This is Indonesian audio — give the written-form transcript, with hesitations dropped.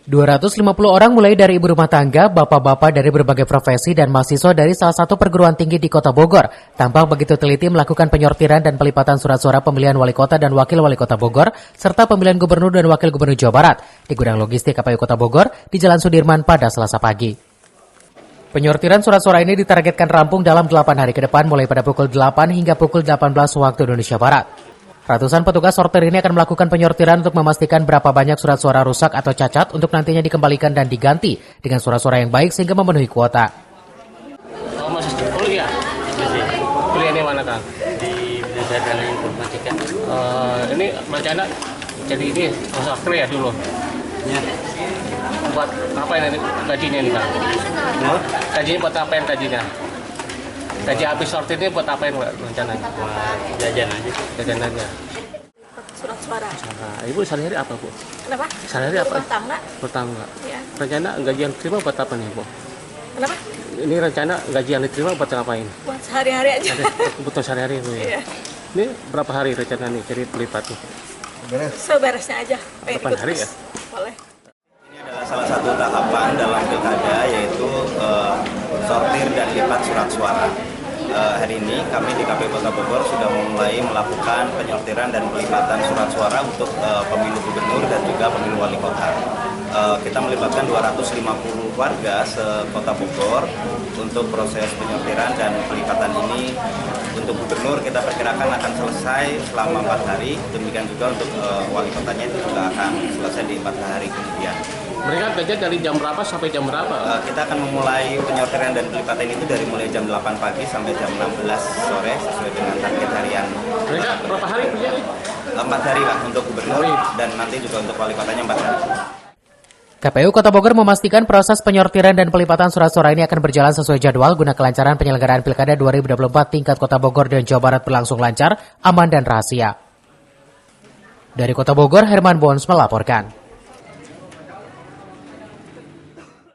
250 orang mulai dari ibu rumah tangga, bapak-bapak dari berbagai profesi, dan mahasiswa dari salah satu perguruan tinggi di Kota Bogor tampak begitu teliti melakukan penyortiran dan pelipatan surat suara pemilihan wali kota dan wakil wali kota Bogor, serta pemilihan gubernur dan wakil gubernur Jawa Barat di gudang logistik KPU Kota Bogor di Jalan Sudirman pada Selasa pagi. Penyortiran surat suara ini ditargetkan rampung dalam 8 hari ke depan mulai pada pukul 8 hingga pukul 18 waktu Indonesia Barat. Ratusan petugas sortir ini akan melakukan penyortiran untuk memastikan berapa banyak surat suara rusak atau cacat untuk nantinya dikembalikan dan diganti dengan surat-suara yang baik sehingga memenuhi kuota. Oh, masih kuliah? Kuliah di mana, Kang? Di Belajar dan Informatika. Ini rencana jadi ini sortir ya dulu? Ya. Buat apa ini gajinya nih, Kang? Gajinya buat apa yang gajinya? Gaji habis sortir ini buat apa yang rencananya? Buat jajan aja. Jajan aja. Surat suara. Nah, Ibu sehari-hari apa, Bu? Kenapa? Sehari-hari apa? Rumah tangga. Bertangga. Ya. Rencana gaji yang diterima buat apa nih, Bu? Kenapa? Ini rencana gaji yang diterima buat ngapain? Buat sehari-hari aja. Kebutuhan sehari-hari, Bu ya? Iya. Ini berapa hari rencana nih jadi pelipat nih? Seberesnya aja. 8 hari ya? Boleh. Ini adalah salah satu tahapan dalam pilkada, yaitu sortir dan lipat surat suara. Hari ini kami di KPU Kota Bogor sudah mulai melakukan penyortiran dan pelipatan surat suara untuk pemilu gubernur dan juga pemilu wali kota. Kita melibatkan 250 warga se-Kota Bogor untuk proses penyortiran dan pelipatan ini. Untuk gubernur kita perkirakan akan selesai selama 4 hari, demikian juga untuk wali kotanya itu juga akan selesai di 4 hari kemudian. Mereka kerja dari jam berapa sampai jam berapa? Kita akan memulai penyortiran dan pelipatan itu dari mulai jam 8 pagi sampai jam 16 sore sesuai dengan target harian. Mereka berapa hari kerja? 4 hari lah untuk gubernur dan nanti juga untuk wali kotanya 4 hari. KPU Kota Bogor memastikan proses penyortiran dan pelipatan surat suara ini akan berjalan sesuai jadwal guna kelancaran penyelenggaraan Pilkada 2024 tingkat Kota Bogor dan Jawa Barat berlangsung lancar, aman dan rahasia. Dari Kota Bogor, Herman Bons melaporkan.